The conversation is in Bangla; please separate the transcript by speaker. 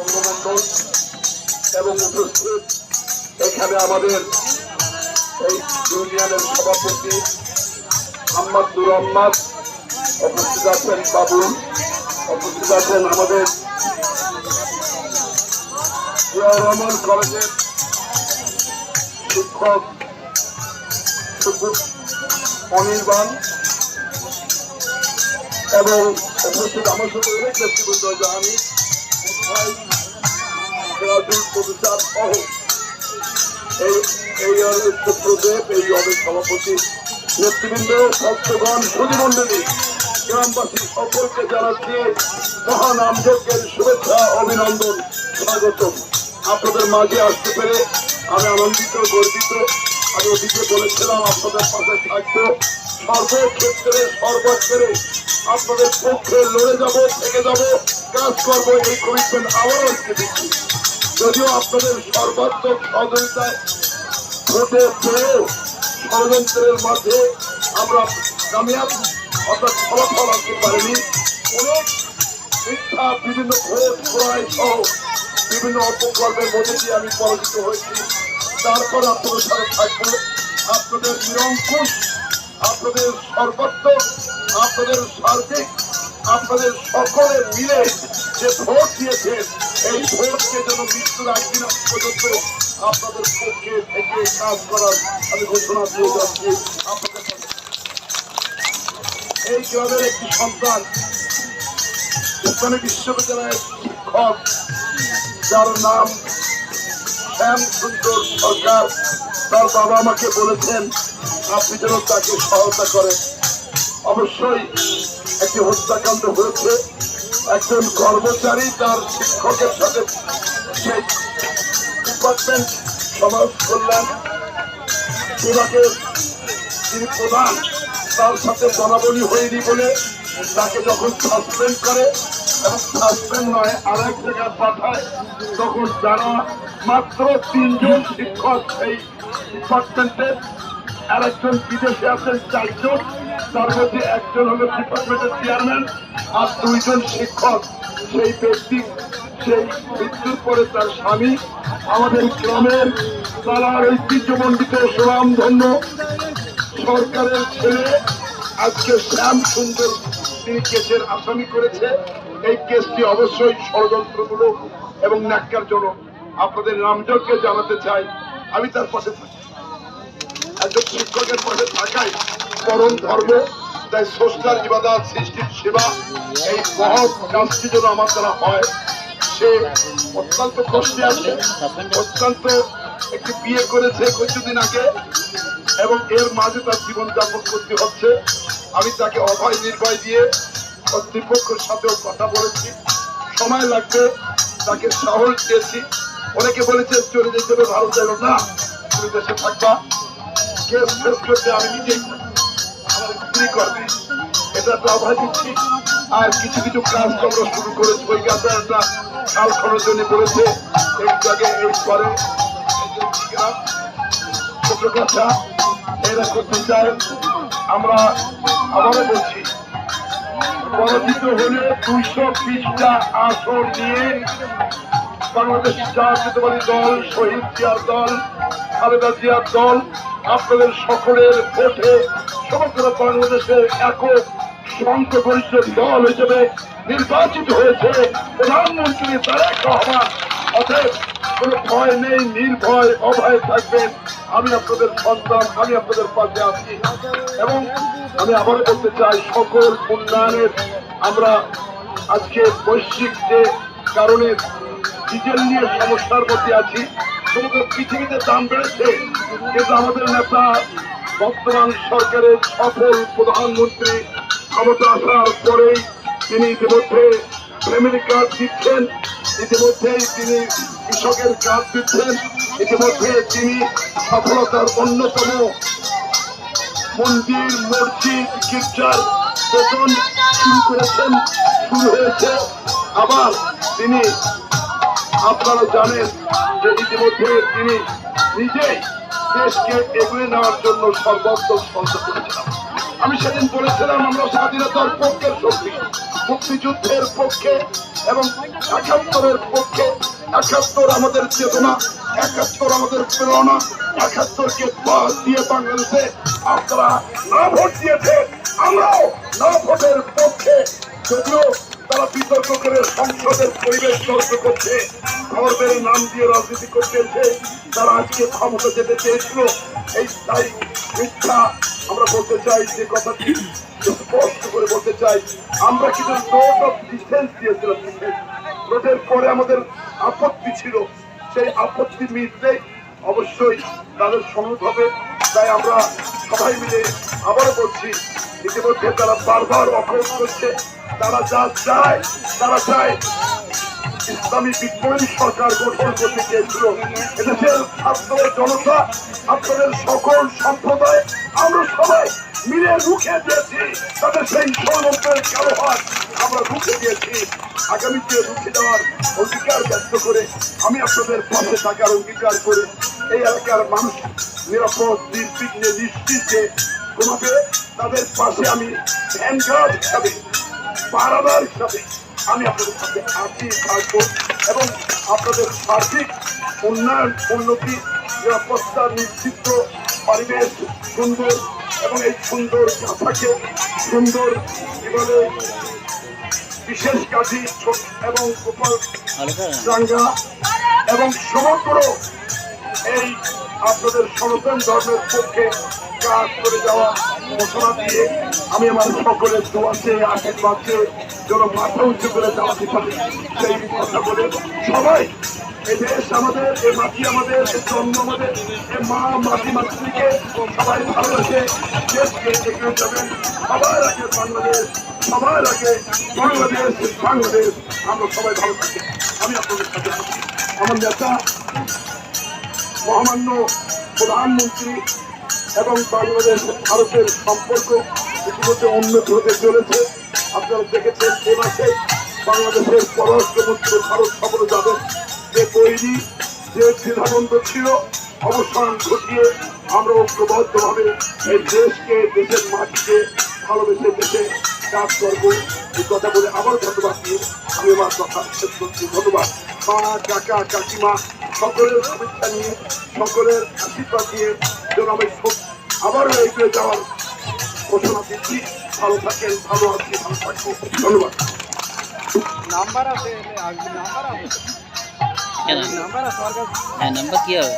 Speaker 1: বঙ্গবন্ধু এবং উপস্থিত এখানে আমাদের এই ইউনিয়নের সভাপতি আহমদুর রহমান, উপস্থিত আছেন বাবুল, উপস্থিত আছেন আমাদের জিয়াউর রহমান কলেজের শিক্ষক অনির্বাণ এবং উপস্থিত আমার সাথে অনেক ব্যক্তিবৃন্দ আমি প্রফেসর সহ এই সূত্রদেব, এই অনেক সভাপতি নেতৃবৃন্দ, ভক্তগণ, সুধীমণ্ডলী, গ্রামবাসী সকলকে জানাচ্ছি মহান আমযজ্ঞের শুভেচ্ছা, অভিনন্দন, স্বাগত। আপনাদের মাঝে আসতে পেরে আমি আনন্দিত, গর্বিত। আমি ওদিকে বলেছিলাম আপনাদের পাশে থাকবো, সর্বক্ষেত্রে সর্বক্ষেত্রে আপনাদের পক্ষে লড়ে যাব, থেকে যাব, কাজ করবো, এই কমিটমেন্ট আবারও আজকে দিচ্ছি। যদিও আপনাদের সর্বাত্মক সহযোগিতায় ভোটে পেয়েও ষড়যন্ত্রের মাঝে আমরা কামিয়াব অর্থাৎ ফলাফল আনতে পারিনি। অনেক মিথ্যা বিভিন্ন ভোট ক্রয় সহ বিভিন্ন অপকর্মের মধ্যে দিয়ে আমি পরাজিত হয়েছি। তারপর আপনাদের সাথে থাকবো, আপনাদের নিরঙ্কুশ, আপনাদের সর্বাত্মক, আপনাদের সার্বিক, আপনাদের সকলে মিলে যে ভোট দিয়েছেন এই ভোটকে যেন মৃত্যুর একদিন পর্যন্ত আপনাদের পক্ষে থেকে কাজ করার আমি ঘোষণা দিয়ে যাচ্ছি। আপনাদের এই গ্রামের একটি সন্তান ইসলামী বিশ্ববিদ্যালয়ের শিক্ষক, যার নাম শ্যাম সুন্দর সরকার, তার বাবা আমাকে বলেছেন আপনি যেন তাকে সহায়তা করেন। অবশ্যই একটি হত্যাকাণ্ড হয়েছে, একজন কর্মচারী তার শিক্ষকের সাথে সেই ডিপার্টমেন্ট সমাজ কল্যাণ বিভাগের যিনি প্রধান তার সাথে বলাবলি হয়নি বলে তাকে যখন সাসপেন্ড করে এবং সাসপেন্ড নয় আর এক জায়গায় পাঠায়, তখন যারা মাত্র 3 জন শিক্ষক সেই ডিপার্টমেন্টের, আর একজন বিদেশে আছেন 4 জন, তার মধ্যে একজন হল ডিপার্টমেন্টের চেয়ারম্যান আর 2 জন শিক্ষক। সেই ব্যক্তি সেই মৃত্যুর পরে তার স্বামী আমাদের গ্রামের তারার ঐতিহ্যমণ্ডিত সুনামধন্য সরকারের ছেলে আজকে শ্যাম সুন্দর তিনি কেসের আসামি করেছে। এই কেসটি অবশ্যই ষড়যন্ত্রমূলক এবং ন্যাক্কারজনক। আপনাদের নামযোগ্যকে জানাতে চাই আমি তার পাশে থাকি, একজন শিক্ষকের পাশে থাকাই পরম ধর্ম। তাই স্রষ্টার ইবাদত, সৃষ্টির সেবা, এই মহৎ কাজটি যেন আমার দ্বারা হয়। সে অত্যন্ত কষ্টে আছে, অত্যন্ত একটি বিয়ে করেছে কিছুদিন আগে এবং এর মাঝে তার জীবনযাপন করতে হচ্ছে। আমি তাকে অভয় নির্ভয় দিয়ে কর্তৃপক্ষের সাথেও কথা বলেছি, সময় লাগবে, তাকে সাহস দিয়েছি। অনেকে বলেছে চলে যেতে হবে ভালো যাইল না, তুমি দেশে থাকবা, কেস ফেস করতে আমি নিজেই আমার স্ত্রী করবে, এটা তো অভয় দিচ্ছি। আর কিছু কিছু কাজকর্ম শুরু করেছে, ওই গাছে একটা খাল খননের জন্য বলেছে একটু আগে এই পরে ছোট কথা এরা করতে চায়। আমরা আবারও বলছি পরাজিত হলে 220টা আসন নিয়ে বাংলাদেশ জাতীয়তাবাদী দল, শহীদ জিয়ার দল, খালেদা জিয়ার দল আপনাদের সকলের ভোটে সমগ্র বাংলাদেশের একক সংখ্যাগরিষ্ঠ দল হিসেবে নির্বাচিত হয়েছে প্রধানমন্ত্রী তারেক রহমান। অতএব কোনো ভয় নেই, নির্ভয় অভয় থাকবেন। আমি আপনাদের সন্তান, আমি আপনাদের পাশে আছি এবং আমি আবার বলতে চাই সকল উন্নয়নের আমরা আজকে বৈশ্বিক যে কারণে ডিজেল নিয়ে সমস্যার মধ্যে আছি, সমগ্র পৃথিবীতে দাম বেড়েছে, কিন্তু আমাদের নেতা বর্তমান সরকারের সফল প্রধানমন্ত্রী ক্ষমতা আসার পরেই তিনি ইতিমধ্যে ফ্যামিলি কার্ড দিচ্ছেন, ইতিমধ্যেই তিনি কৃষকের কার্ড দিচ্ছেন, ইতিমধ্যে তিনি সফলতার অন্যতম মন্দির, মসজিদ, গির্জার বেতন শুরু করেছেন, শুরু হয়েছে। আবার তিনি আপনারা জানেন যে ইতিমধ্যে তিনি নিজেই দেশকে এগিয়ে নেওয়ার জন্য সর্বোত্তম সঞ্চয় করেছিলাম। আমি সেদিন বলেছিলাম আমরা স্বাধীনতার পক্ষের শক্তি, মুক্তিযুদ্ধের পক্ষে এবং ৭১-এর পক্ষে। ৭১ আমাদের চেতনা, ৭১ আমাদের প্রেরণা। ৭১-কে বাদ দিয়ে বাংলাদেশে আপনারা না ভোট দিয়েছে, আমরাও না ভোটের পক্ষে। যদিও তারা বিতর্ক করে সংসদের পরিবেশ নষ্ট করছে, ধর্মের নাম দিয়ে রাজনীতি করতেছে, তারা আজকে ক্ষমতা যেতে চেয়েছিল, এই তাই মিথ্যা। আমরা বলতে চাই যে কথাটি স্পষ্ট করে বলতে চাই, আমরা কিন্তু নোট অফ ডিফেন্স দিয়েছিলাম। নোটের পরে আমাদের আপত্তি ছিল, সেই আপত্তি মিটলে অবশ্যই তাদের সনদ হবে। তাই আমরা সবাই মিলে আবারও বলছি, ইতিমধ্যে তারা বারবার অপরাধ করছে। তারা যা চায়, তারা চায় ইসলামী বিপ্লবী সরকার গঠন করতে চেয়েছিল। এদেশের ছাত্র জনতা, আপনাদের সকল সম্প্রদায়, আমরা সবাই মিলে রুখে দিয়েছি তাদের সেই ষড়যন্ত্রের কালো হাত আমরা রুখে দিয়েছি। আগামীতে রুখে দেওয়ার অধিকার ব্যক্ত করে আমি আপনাদের পাশে থাকার অঙ্গীকার করে এই এলাকার মানুষ নিরাপদ নির্বিঘ্নে নিশ্চিন্তে ঘুমাবে, তাদের পাশে আমি ভ্যানগার্ড হিসাবে, পাহারাদার হিসাবে আমি আপনাদের সাথে আছি, থাকবো এবং আপনাদের সার্বিক উন্নয়ন, উন্নতি, নিরাপত্তা নিশ্চিত, পরিবেশ সুন্দর এবং এই সুন্দর গাছাকে সুন্দর জীবনে বিশেষ কাজী এবং গোপাল রাঙ্গা এবং সমগ্র এই আপনাদের সনাতন ধর্মের পক্ষে কাজ করে যাওয়া ঘোষণা দিয়ে আমি আমার সকলের দোয়াতে আশীর্বাদকে যেন মাথা উঁচু করে চালাতে পারি সেই কথা বলে সবাই, এই দেশ আমাদের, এই মাটি আমাদের, এই জন্ম আমাদের, এই মা মাটি মাতৃকে সবাই ভালোবাসে, দেশকে এগিয়ে যাবেন। সবার আগে বাংলাদেশ, সবার আগে বাংলাদেশ, বাংলাদেশ, আমরা সবাই ভালো থাকি। আমি আপনাদের সাথে আমার নেতা মহামান্য প্রধানমন্ত্রী এবং বাংলাদেশ ভারতের সম্পর্ক ইতিমধ্যে উন্নত হতে চলেছে। আপনারা দেখেছেন এ মাসে বাংলাদেশের পররাষ্ট্রমন্ত্রী ভারত সফরে যাবেন। যে তৈরি, যে দ্বিধাবন্ধ ছিল, অবসান ঘটিয়ে আমরা ঐক্যবদ্ধভাবে এই দেশকে, দেশের মাটিকে ভালোবেসে দেশে কাজ করবো। এই কথা বলে আবার ধন্যবাদ দিয়ে আমি আমার কথা শেষ করছি। ধন্যবাদ। মা, কাকা, কাকিমা সকলের শুভেচ্ছা নিয়ে, সকলের আশীর্বাদ নিয়ে যেন আমি আবারও এগিয়ে যাওয়ার ঘোষণা দিচ্ছি। ভালো থাকেন, ভালো আছি, ভালো থাকবো। ধন্যবাদ।
Speaker 2: নাম্বার আছে, নাম্বার আছে,
Speaker 3: নাম্বার কি হবে?